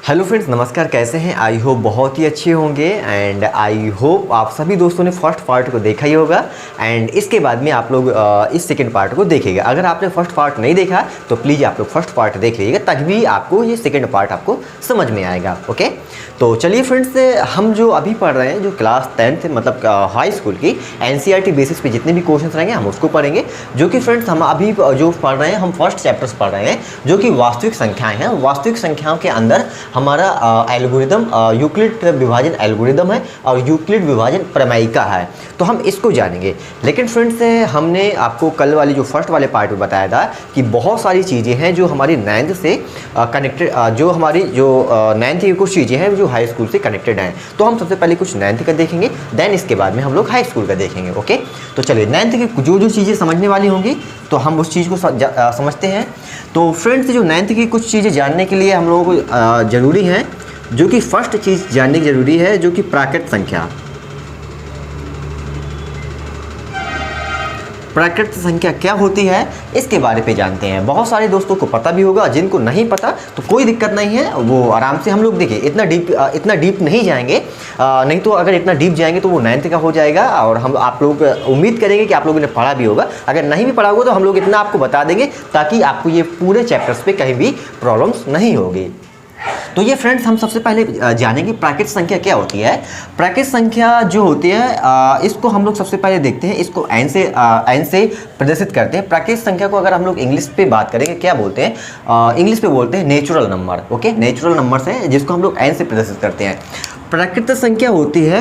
Hello friends, नमस्कार। कैसे हैं? आई होप बहुत ही अच्छे होंगे एंड आई होप आप सभी दोस्तों ने फर्स्ट पार्ट को देखा ही होगा एंड इसके बाद में आप लोग इस सेकंड पार्ट को देखेंगे। अगर आपने फर्स्ट पार्ट नहीं देखा तो प्लीज़ आप लोग फर्स्ट पार्ट देख लीजिएगा, तभी आपको ये सेकंड पार्ट आपको समझ में आएगा। ओके, तो चलिए फ्रेंड्स, हम जो अभी पढ़ रहे हैं, जो क्लास 10th मतलब हाई स्कूल की NCERT बेसिस पे जितने भी क्वेश्चन रहेंगे हम उसको पढ़ेंगे। जो कि फ्रेंड्स हम अभी जो पढ़ रहे हैं, हम फर्स्ट चैप्टर्स पढ़ रहे हैं जो कि वास्तविक संख्याएं हैं। वास्तविक संख्याओं के अंदर हमारा एल्गोरिदम यूक्लिड विभाजन एल्गोरिदम है और यूक्लिड विभाजन प्रमेयिका है, तो हम इसको जानेंगे। लेकिन फ्रेंड्स, हमने आपको कल वाली जो फर्स्ट वाले पार्ट में बताया था कि बहुत सारी चीज़ें हैं जो हमारी 9th से कनेक्टेड, जो हमारी जो 9th की कुछ चीज़ें हैं जो हाई स्कूल से कनेक्टेड हैं। तो हम सबसे पहले कुछ 9th का देखेंगे, देन इसके बाद में हम लोग हाई स्कूल का देखेंगे। ओके, तो चलिए 9th की जो चीज़ें समझने वाली होंगी तो हम उस चीज़ को समझते हैं। तो फ्रेंड्स, जो 9th की कुछ चीज़ें जानने के लिए हम लोगों को ज़रूरी है, जो कि फर्स्ट चीज़ जानने की ज़रूरी है, जो कि प्राकृत संख्या। प्राकृत संख्या क्या होती है इसके बारे पे जानते हैं। बहुत सारे दोस्तों को पता भी होगा, जिनको नहीं पता तो कोई दिक्कत नहीं है, वो आराम से हम लोग देखिए इतना डीप नहीं जाएंगे, नहीं तो अगर इतना डीप जाएंगे तो वो 9th का हो जाएगा और हम आप लोग उम्मीद करेंगे कि आप लोगों ने पढ़ा भी होगा। अगर नहीं भी पढ़ा होगा तो हम लोग इतना आपको बता देंगे ताकि आपको ये पूरे चैप्टर्स पे कहीं भी प्रॉब्लम्स नहीं होगी। तो ये फ्रेंड्स, हम सबसे पहले जानेंगे प्राकृत संख्या क्या होती है। प्राकृत संख्या जो होती है इसको हम लोग सबसे पहले देखते हैं, इसको एन से प्रदर्शित करते हैं। प्राकृत संख्या को अगर हम लोग इंग्लिश पे बात करेंगे क्या बोलते हैं, इंग्लिश पे बोलते हैं natural number. Okay, natural number है जिसको हम लोग एन से प्रदर्शित करते हैं। प्राकृत संख्या होती है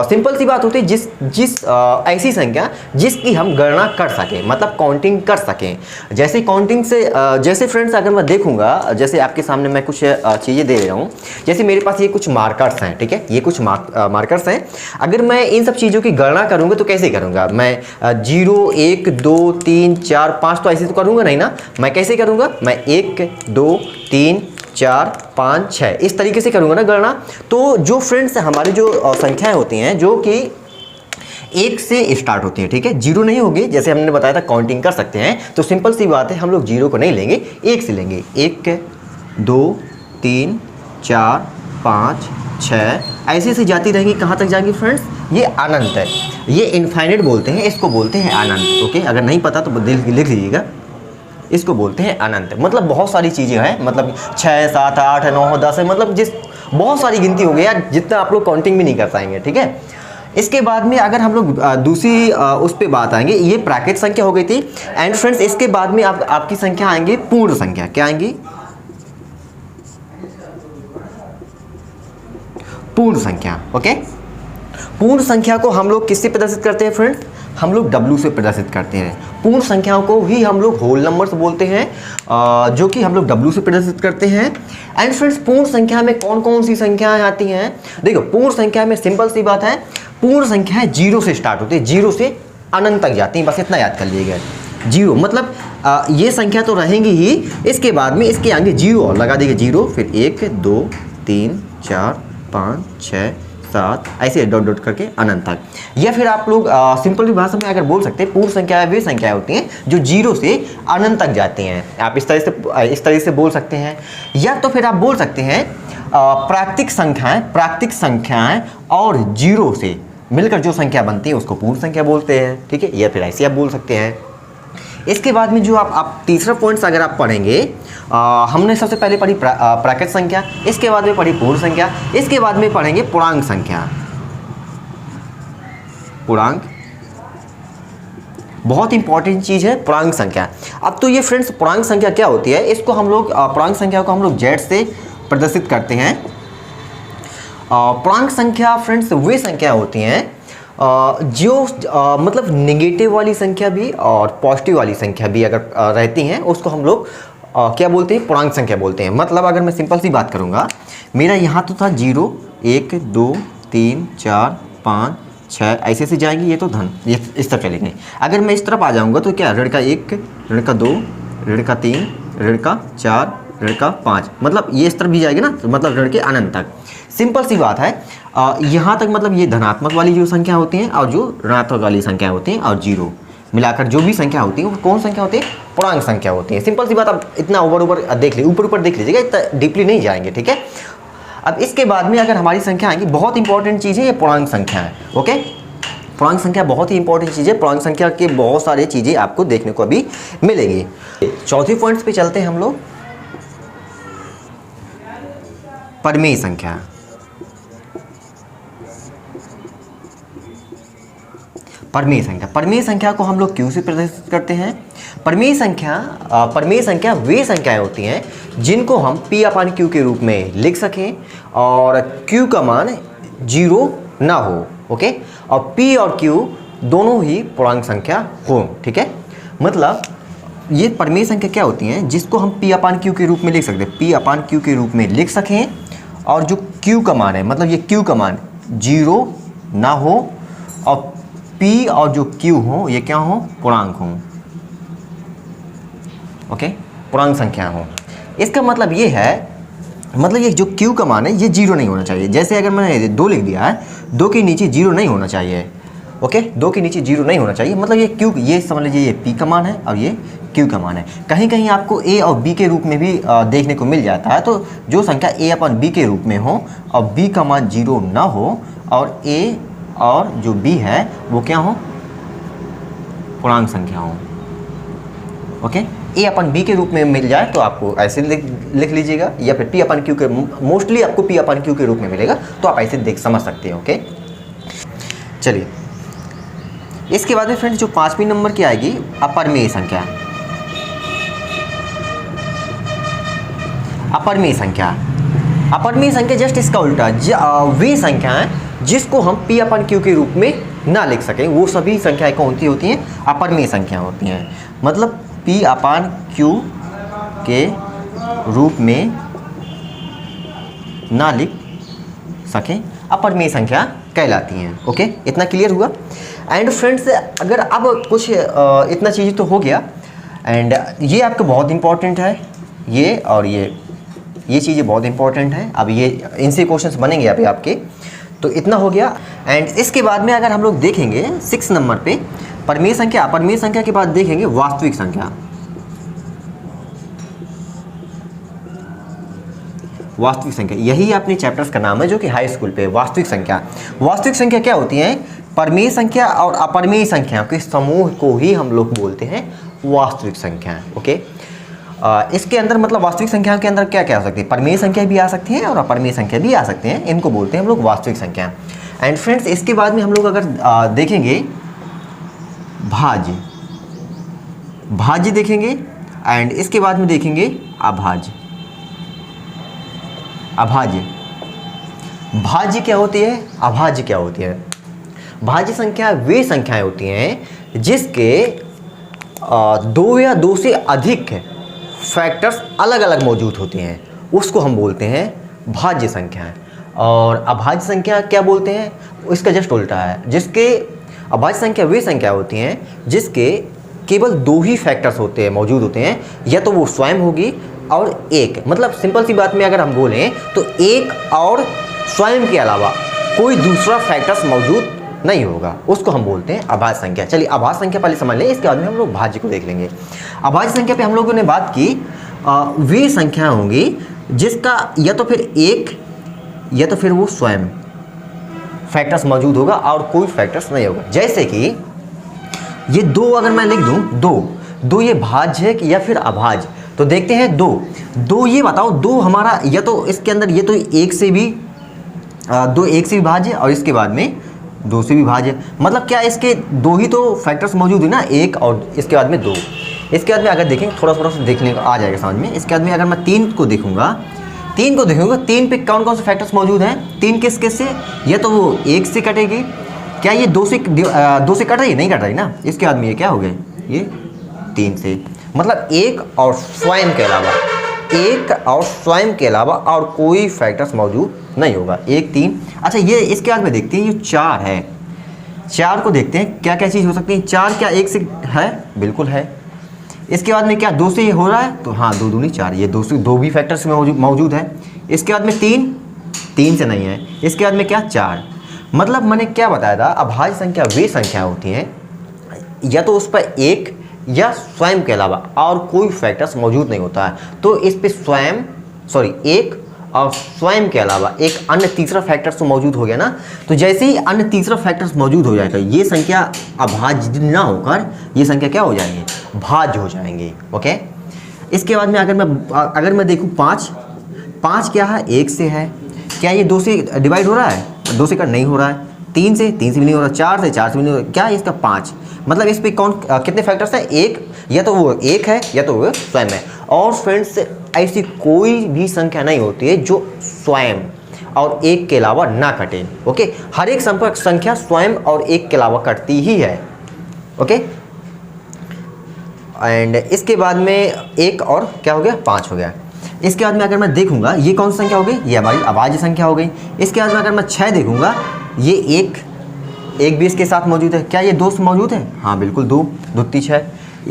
सिंपल सी बात होती है जिस ऐसी संख्या जिसकी हम गणना कर सकें, मतलब काउंटिंग कर सकें। जैसे काउंटिंग से जैसे फ्रेंड्स, अगर मैं देखूंगा, जैसे आपके सामने मैं कुछ चीज़ें दे रहा हूँ, जैसे मेरे पास ये कुछ मार्कर्स हैं, ठीक है, ये कुछ मार्कर्स हैं। अगर मैं इन सब चीज़ों की गणना करूँगा तो कैसे करूँगा मैं? 0 1 2 3 4 5 तो ऐसे तो करूँगा नहीं ना। मैं कैसे करूँगा? मैं 1 2 3 4 5 6 इस तरीके से करूँगा ना गणना। तो जो फ्रेंड्स हमारी जो संख्याएं होती हैं जो कि 1 से स्टार्ट होती है, ठीक है, 0 नहीं होगी। जैसे हमने बताया था काउंटिंग कर सकते हैं, तो सिंपल सी बात है, हम लोग 0 को नहीं लेंगे, 1 से लेंगे। 1 2 3 4 5 6 ऐसे से जाती रहेंगी। कहाँ तक जाएंगी फ्रेंड्स? ये अनंत है, ये इनफाइनाइट बोलते हैं, इसको बोलते हैं अनंत। ओके, अगर नहीं पता तो लिख लीजिएगा, इसको बोलते हैं अनंत। मतलब बहुत सारी चीज़ें हैं, मतलब 6 7 8 9 10 है, मतलब बहुत सारी गिनती हो गई यार, जितना आप लोग काउंटिंग भी नहीं कर पाएंगे, ठीक है। इसके बाद में अगर हम लोग दूसरी उस पर बात आएंगे, ये प्राकृत संख्या हो गई थी। एंड फ्रेंड्स, इसके बाद में आपकी संख्या आएंगी पूर्ण संख्या। क्या आएंगी? पूर्ण संख्या। ओके, पूर्ण संख्या को हम लोग किससे प्रदर्शित करते हैं फ्रेंड्स? हम लोग W से प्रदर्शित करते हैं। पूर्ण संख्याओं को ही हम लोग होल नंबर्स बोलते हैं, जो कि हम लोग W से प्रदर्शित करते हैं। एंड फ्रेंड्स, पूर्ण संख्या में कौन कौन सी संख्याएं आती हैं? देखो, पूर्ण संख्या में सिंपल सी बात है, पूर्ण संख्याएं 0 से स्टार्ट होती है, 0 से अनंत तक जाती हैं, बस इतना याद कर लीजिएगा। 0 मतलब ये संख्या तो रहेंगी ही, इसके बाद में इसके आगे 0 और लगा देंगे, 0 फिर 1 2 3 4 5 6 7 ऐसे डॉट डॉट करके अनंत तक। या फिर आप लोग सिंपल भाषा में अगर बोल सकते हैं, पूर्ण संख्याएं वे संख्याएं होती हैं जो 0 से अनंत तक जाती हैं। आप इस तरह से बोल सकते हैं। या तो फिर आप बोल सकते हैं प्राकृतिक संख्याएं और 0 से मिलकर जो संख्या बनती है उसको पूर्ण संख्या बोलते हैं, ठीक है। या फिर ऐसे आप बोल सकते हैं। इसके बाद में जो आप तीसरा पॉइंट्स अगर आप पढ़ेंगे, हमने सबसे पहले पढ़ी प्राकृत संख्या, इसके बाद में पढ़ी पूर्ण संख्या, इसके बाद में पढ़ेंगे पूर्णांक संख्या। पूर्णांक बहुत इंपॉर्टेंट चीज़ है, पूर्णांक संख्या। अब तो ये फ्रेंड्स, पूर्णांक संख्या क्या होती है, इसको हम लोग पूर्णांक संख्या को हम लोग Z से प्रदर्शित करते हैं। पूर्णांक संख्या फ्रेंड्स वे संख्या होती हैं जो मतलब नेगेटिव वाली संख्या भी और पॉजिटिव वाली संख्या भी अगर रहती हैं, उसको हम लोग क्या बोलते हैं? पूर्णांक संख्या बोलते हैं। मतलब अगर मैं सिंपल सी बात करूंगा, मेरा यहाँ तो था 0 1 2 3 4 5 6 ऐसे से जाएंगी, ये तो धन, ये इस तरफ चलेंगे। अगर मैं इस तरफ आ जाऊंगा तो क्या? ऋण का 1 ऋण का 2 ऋण का 3 ऋण का 4 ऋण का 5, मतलब ये इस तरफ भी जाएगी ना, मतलब ऋण के अनंत तक। सिंपल सी बात है, यहाँ तक मतलब ये धनात्मक वाली जो संख्या होती हैं और जो ऋणात्मक वाली संख्या होती हैं और 0 मिलाकर जो भी संख्या होती है वो कौन संख्या होती है? पूर्णांक संख्या होती है। सिंपल सी बात, आप इतना ऊपर देख लीजिए, ऊपर देख लीजिएगा, इतना डीपली नहीं जाएंगे, ठीक है। अब इसके बाद में अगर हमारी संख्या आएंगी, बहुत इंपॉर्टेंट चीज़ है ये पूर्णांक संख्या है। ओके, पूर्णांक संख्या बहुत ही इंपॉर्टेंट चीज़ है। पूर्णांक संख्या के बहुत सारी चीज़ें आपको देखने को अभी मिलेगी। चौथे पॉइंट पे चलते हैं हम लोग, परिमेय संख्या। परिमेय संख्या, परिमेय संख्या को हम लोग क्यू से प्रदर्शित करते हैं। परिमेय संख्या वे संख्याएं होती हैं जिनको हम पी अपान क्यू के रूप में लिख सकें और क्यू का मान 0 ना हो। ओके, और पी और क्यू दोनों ही पूर्णांक संख्या हो। ठीक है, मतलब ये परिमेय संख्या क्या होती हैं जिसको हम पी अपान क्यू के रूप में लिख सकते हैं, पी अपान क्यू के रूप में लिख सकें और जो क्यू का मान है, मतलब ये क्यू का मान 0 ना हो और P और जो Q हो ये क्या हो, पूर्णांक हो। ओके, पूर्णांक संख्या हो। इसका मतलब ये है, मतलब ये जो Q का मान है ये 0 नहीं होना चाहिए। जैसे अगर मैंने 2 लिख दिया है, 2 के नीचे 0 नहीं होना चाहिए। ओके, 2 के नीचे 0 नहीं होना चाहिए, मतलब ये Q, ये समझ लीजिए ये P का मान है और ये Q का मान है। कहीं कहीं आपको A और B के रूप में भी देखने को मिल जाता है। तो जो संख्या A अपन B के रूप में हो और B का मान 0 ना हो और A और जो B है वो क्या हो, पूर्णांक संख्या हो। ओके, A अपन B के रूप में मिल जाए तो आपको ऐसे लिख लीजिएगा, या फिर P अपन Q के, मोस्टली आपको P अपन Q के रूप में मिलेगा तो आप ऐसे समझ सकते हैं। ओके, चलिए इसके बाद में फ्रेंड्स जो 5वें नंबर की आएगी अपरिमेय संख्या। अपरिमेय संख्या जस्ट इसका उल्टा, वे संख्याएं जिसको हम P अपन Q के रूप में ना लिख सकें, वो सभी संख्याएं कौन सी होती हैं, अपरिमेय संख्या होती हैं। मतलब P अपन Q के रूप में ना लिख सकें, अपरिमेय संख्या कहलाती हैं। ओके, इतना क्लियर हुआ। एंड फ्रेंड्स अगर अब कुछ इतना चीज़ तो हो गया, एंड ये आपका बहुत इंपॉर्टेंट है, ये और ये चीज़ें बहुत इंपॉर्टेंट हैं। अब ये इनसे क्वेश्चंस बनेंगे अभी आपके, तो इतना हो गया। एंड इसके बाद में अगर हम लोग देखेंगे 6 नंबर पे परिमेय संख्या, अपरिमेय संख्या के बाद देखेंगे वास्तविक संख्या। वास्तविक संख्या, यही अपने चैप्टर्स का नाम है जो कि हाई स्कूल पे। वास्तविक संख्या क्या होती है, परिमेय संख्या और अपरिमेय संख्या के समूह को ही हम लोग बोलते हैं वास्तविक संख्या। ओके, इसके अंदर मतलब वास्तविक संख्या के अंदर क्या क्या हो सकती है, परिमेय संख्या भी आ सकती है और अपरिमेय संख्या भी आ सकते हैं, इनको बोलते हैं हम लोग वास्तविक संख्या। एंड फ्रेंड्स इसके बाद में हम लोग अगर देखेंगे भाज्य देखेंगे, एंड इसके बाद में देखेंगे अभाज्य। भाज्य क्या होती है, अभाज्य क्या होती है। भाज्य संख्या वे संख्याएं होती हैं जिसके 2 या 2 से अधिक फैक्टर्स अलग अलग मौजूद होते हैं, उसको हम बोलते हैं भाज्य संख्याएं। और अभाज्य संख्या क्या बोलते हैं, इसका जस्ट उल्टा है। जिसके अभाज्य संख्या वे संख्या होती हैं जिसके केवल 2 ही फैक्टर्स मौजूद होते हैं, या तो वो स्वयं होगी और एक, मतलब सिंपल सी बात में अगर हम बोलें तो एक और स्वयं के अलावा कोई दूसरा फैक्टर्स मौजूद नहीं होगा, उसको हम बोलते हैं अभाज्य संख्या। चलिए अभाज्य संख्या पहले समझ लें, इसके बाद में हम लोग भाज्य को देख लेंगे। अभाज्य संख्या पे हम लोगों ने बात की, वे संख्या होंगी जिसका या तो फिर एक या तो फिर वो स्वयं फैक्टर्स मौजूद होगा और कोई फैक्टर्स नहीं होगा। जैसे कि ये 2 अगर मैं लिख दूं, दो ये भाज्य है या फिर अभाज्य, तो देखते हैं 2 ये बताओ, 2 हमारा या तो इसके अंदर ये तो 1 से भी 2 1 से भी भाज्य और इसके बाद में 2 से भी भाज्य, मतलब क्या इसके 2 ही तो फैक्टर्स मौजूद है ना, 1 और इसके बाद में 2। इसके बाद में अगर देखें थोड़ा सा देखने को आ जाएगा समझ में। इसके बाद में अगर मैं 3 को देखूंगा, 3 पे कौन कौन से फैक्टर्स मौजूद हैं, 3 किस किस से, या तो वो 1 से कटेगी, क्या ये 2 से कट रही है, नहीं कट रही ना। इसके बाद में ये क्या हो गए, ये 3 से, मतलब एक और स्वयं के अलावा और कोई फैक्टर्स मौजूद नहीं होगा। 1 3। अच्छा ये इसके बाद में देखते हैं, ये 4 है, 4 को देखते हैं क्या क्या चीज़ हो सकती है। 4 क्या 1 से है, बिल्कुल है। इसके बाद में क्या 2 से ये हो रहा है, तो हाँ 2 दूनी 4, ये 2 से 2 भी फैक्टर्स में मौजूद है। इसके बाद में 3 से नहीं है। इसके बाद में क्या 4, मतलब मैंने क्या बताया था, अभाज्य संख्या वे संख्या होती हैं या तो उस पर एक या स्वयं के अलावा और कोई फैक्टर्स मौजूद नहीं होता है, तो इस पे एक और स्वयं के अलावा एक अन्य तीसरा फैक्टर्स तो मौजूद हो गया ना, तो जैसे ही अन्य तीसरा फैक्टर्स मौजूद हो जाएगा ये संख्या अभाज्य ना होकर ये संख्या क्या हो जाएंगे, भाज्य हो जाएंगे। ओके, इसके बाद में अगर मैं देखूँ 5 क्या है, 1 से है, क्या ये 2 से डिवाइड हो रहा है, 2 से कट नहीं हो रहा है, 3 से भी नहीं हो रहा, 4 से भी नहीं हो रहा, क्या है इसका 5, मतलब इस पे कौन कितने फैक्टर्स हैं, एक, या तो वो एक है या तो वो स्वयं है। और फ्रेंड्स ऐसी कोई भी संख्या नहीं होती है जो स्वयं और एक के अलावा ना कटे। ओके, हर एक संपर्क संख्या स्वयं और एक के अलावा कटती ही है। ओके, एंड इसके बाद में एक और क्या हो गया, 5 हो गया। इसके बाद में अगर मैं देखूंगा ये कौन सी संख्या हो गई, ये हमारी अभाज्य संख्या हो गई। इसके बाद में अगर मैं 6 देखूंगा, ये एक भी इसके साथ मौजूद है, क्या ये 2 मौजूद है, हाँ बिल्कुल 2 दूती 6।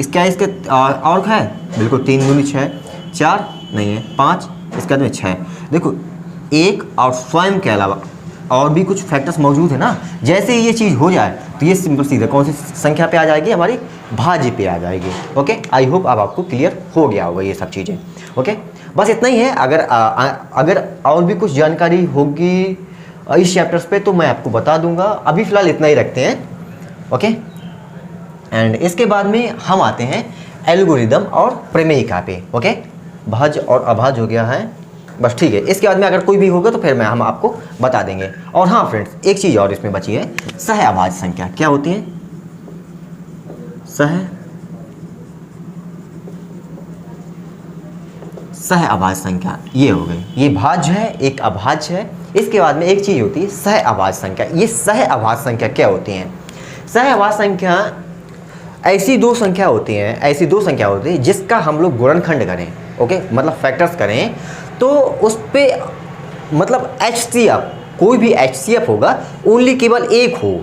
क्या इसके और है, बिल्कुल 3 दूनी 6, 4 नहीं है 5, इसके बाद में 6। देखो एक और स्वयं के अलावा और भी कुछ फैक्टर्स मौजूद है ना, जैसे ही ये चीज़ हो जाए तो ये सिंपल सीधे कौन सी संख्या पे आ जाएगी, हमारी भाज्य पे आ जाएगी। ओके, आई होप अब आपको क्लियर हो गया होगा ये सब चीज़ें। ओके, बस इतना ही है। अगर और भी कुछ जानकारी होगी इस चैप्टर्स पे तो मैं आपको बता दूंगा, अभी फ़िलहाल इतना ही रखते हैं। ओके, एंड इसके बाद में हम आते हैं एल्गोरिदम और प्रमेयिका पे। ओके, भाज्य और अभाज्य हो गया है, बस ठीक है। इसके बाद में अगर कोई भी होगा तो फिर हम आपको बता देंगे। और हाँ फ्रेंड्स, एक चीज़ और इसमें बची है, सह अभाज्य संख्या क्या होती है, सह अभाज्य संख्या ये हो गई, ये भाज्य है एक अभाज्य है। इसके बाद में एक चीज़ होती है सह अभाज्य संख्या। ये सह अभाज्य संख्या क्या होती हैं, सह अभाज्य संख्या ऐसी दो संख्या होती हैं जिसका हम लोग गुणनखंड करें, ओके, मतलब फैक्टर्स करें, तो उस पर मतलब HCF, कोई भी HCF होगा ओनली केवल एक हो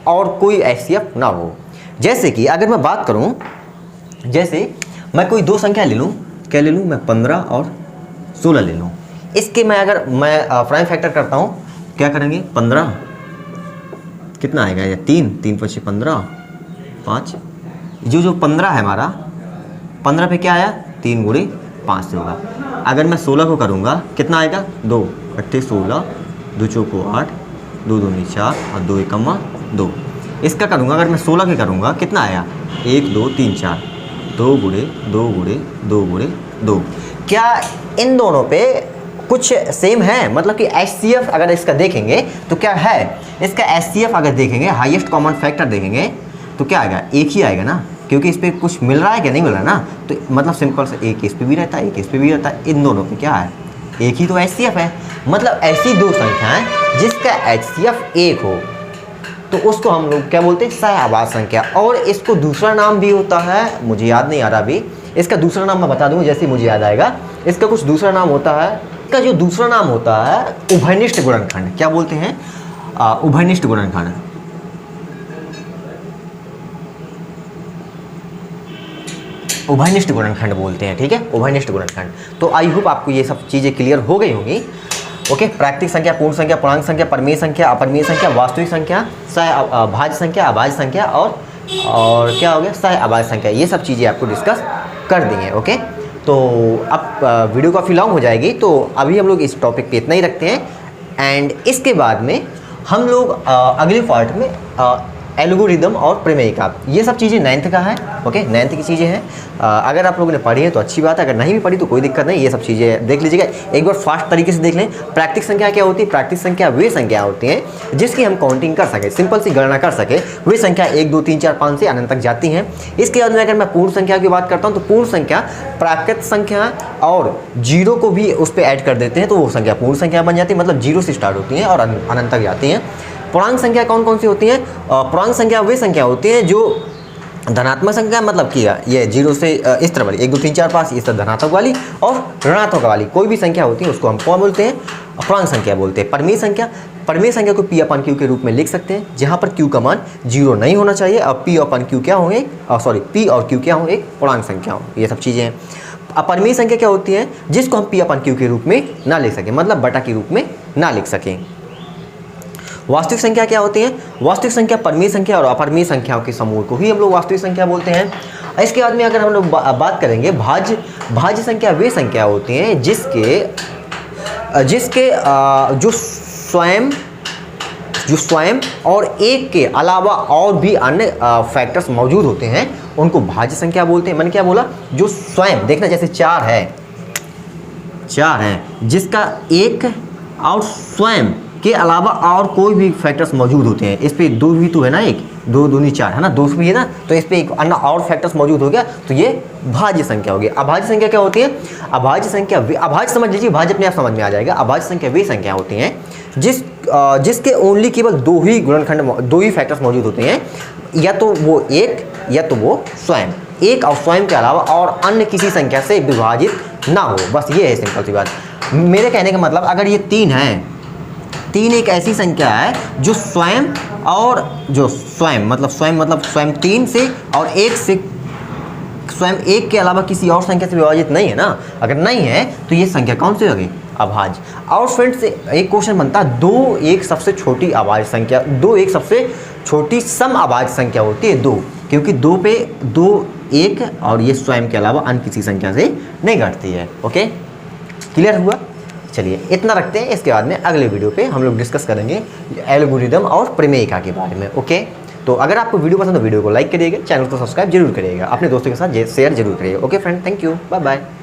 और कोई HCF ना हो। जैसे कि अगर मैं बात करूं, जैसे मैं कोई दो संख्या ले लूं, क्या ले लूं मैं, 15 और 16 ले लूं। इसके मैं अगर मैं प्राइम फैक्टर करता हूं, क्या करेंगे, 15 कितना आएगा, या 3 5 15 5, जो 15 है हमारा, 15 पे क्या आया, 3 गुणे 5 से होगा। अगर मैं 16 को करूँगा कितना आएगा, 2 अट्ठे 16, 2 चौको 8, 2 दूनी 4 और 2 एकम्मा 2। इसका करूँगा अगर मैं 16 के करूँगा कितना आया, 1 2 3 4, 2 गुणे 2 गुणे 2 गुणे 2। क्या इन दोनों पे कुछ सेम है, मतलब कि HCF अगर इसका देखेंगे तो क्या है, इसका HCF अगर देखेंगे, हाईएस्ट कॉमन फैक्टर देखेंगे तो क्या आएगा, एक ही आएगा ना, क्योंकि इस पर कुछ मिल रहा है क्या, नहीं मिल रहा ना, तो मतलब सिंपल से एक इस पे भी रहता है, एक इस पे भी रहता है, इन दोनों पे क्या है, एक ही तो HCF है। मतलब ऐसी दो संख्याएं जिसका HCF एक हो तो उसको हम लोग क्या बोलते हैं, सहअभाज्य संख्या। और इसको दूसरा नाम भी होता है, मुझे याद नहीं आ रहा अभी, इसका दूसरा नाम मैं बता दूंगा जैसे मुझे याद आएगा। इसका कुछ दूसरा नाम होता है, इसका जो दूसरा नाम होता है उभयनिष्ठ गुणनखंड। क्या बोलते हैं, उभयनिष्ठ गुणनखंड। उभयनिष्ठ गुणनखंड बोलते हैं, ठीक है, उभयनिष्ठ गुणनखंड। तो आई होप आपको ये सब चीज़ें क्लियर हो गई होंगी। ओके, प्राकृतिक संख्या, पूर्ण संख्या, पूर्णांक संख्या, परिमेय संख्या, अपरिमेय संख्या, वास्तविक संख्या, सहअभाज्य संख्या, अभाज्य संख्या और क्या हो गया, सहअभाज्य संख्या, ये सब चीज़ें आपको डिस्कस कर दी हैं। ओके, तो अब वीडियो काफ़ी लॉन्ग हो जाएगी, तो अभी हम लोग इस टॉपिक पे इतना ही रखते हैं। एंड इसके बाद में हम लोग अगले पार्ट में एल्गोरिदम और प्रमेयिका, ये सब चीज़ें 9th का है। ओके, 9th की चीज़ें हैं। अगर आप लोगों ने पढ़ी है तो अच्छी बात है, अगर नहीं भी पढ़ी तो कोई दिक्कत नहीं, ये सब चीज़ें देख लीजिएगा, एक बार फास्ट तरीके से देख लें। प्राकृतिक संख्या क्या होती है, प्राकृतिक संख्या वे संख्या होती हैं जिसकी हम काउंटिंग कर सकें, सिंपल सी गणना कर सके। वे संख्या 1 2 3 4 5 से अनंत तक जाती हैं। इसके बाद में अगर मैं पूर्ण संख्या की बात करता हूँ तो पूर्ण संख्या प्राकृतिक संख्या और जीरो को भी उस पर ऐड कर देते हैं तो वो संख्या पूर्ण संख्या बन जाती है, मतलब जीरो से स्टार्ट होती हैं और अनंत तक जाती हैं। पूर्णांक संख्या कौन कौन सी होती हैं, पूर्णांक संख्या वे संख्या होती हैं जो धनात्मक संख्या, मतलब कि ये जीरो से इस तरह वाली 1 2 3 4 5 इस तरह धनात्मक वाली और ऋणात्मक वाली कोई भी संख्या होती है उसको हम कौन बोलते हैं, पूर्णांक संख्या बोलते हैं। परिमेय संख्या, परिमेय संख्या को P/Q के रूप में लिख सकते हैं जहाँ पर Q का मान जीरो नहीं होना चाहिए और P/Q क्या होंगे, P और Q क्या होंगे, पूर्णांक संख्या हो, ये सब चीज़ें हैं। अपरिमेय संख्या क्या होती है, जिसको हम P/Q के रूप में ना लिख सकें, मतलब बटा के रूप में ना लिख सकें। वास्तविक संख्या क्या होती है, वास्तविक संख्या परिमेय संख्या और अपरिमेय संख्याओं के समूह को ही हम लोग वास्तविक संख्या बोलते हैं। इसके बाद में अगर हम लोग बात करेंगे भाज्य संख्या वे संख्या होती हैं जिसके जिसके जो स्वयं और एक के अलावा और भी अन्य फैक्टर्स मौजूद होते हैं उनको भाज्य संख्या बोलते हैं। मैंने क्या बोला, जो स्वयं, देखना जैसे 4 है, जिसका एक और स्वयं के अलावा और कोई भी फैक्टर्स मौजूद होते हैं, इस पे 2 भी तो है ना, 1 2 दूनी 4 है ना, 2 भी है ना, तो इस पे एक अन्य और फैक्टर्स मौजूद हो गया, तो ये भाज्य संख्या होगी। अभाज्य संख्या क्या होती है? अभाज्य संख्या, अभाज्य समझ लीजिए, भाज्य अपने आप समझ में आ जाएगा। अभाज्य संख्या वे संख्या होती हैं जिसके ओनली केवल 2 ही गुणनखंड, 2 ही फैक्टर्स मौजूद होते हैं, या तो वो एक या तो वो स्वयं, एक और स्वयं के अलावा और अन्य किसी संख्या से विभाजित ना हो। बस ये है सिंपल सी बात। मेरे कहने का मतलब, अगर ये 3 है, 3 एक ऐसी संख्या है जो स्वयं और जो स्वयं मतलब स्वयं 3 से और 1 से, स्वयं 1 के अलावा किसी और संख्या से विभाजित नहीं है ना। अगर नहीं है तो ये संख्या कौन सी होगी? अभाज्य। और फ्रेंड्स एक क्वेश्चन बनता है, 2 एक सबसे छोटी अभाज्य संख्या, 2 एक सबसे छोटी सम अभाज्य संख्या होती है 2, क्योंकि 2 पे 2 1 और ये स्वयं के अलावा अन्य किसी संख्या से नहीं घटती है। ओके, क्लियर हुआ? चलिए इतना रखते हैं, इसके बाद में अगले वीडियो पे हम लोग डिस्कस करेंगे एल्गोरिदम और प्रमेयिका के बारे में। ओके, तो अगर आपको वीडियो पसंद तो वीडियो को लाइक करिएगा, चैनल को सब्सक्राइब जरूर करिएगा, अपने दोस्तों के साथ शेयर जरूर करिएगा। Okay friend, thank you, bye bye.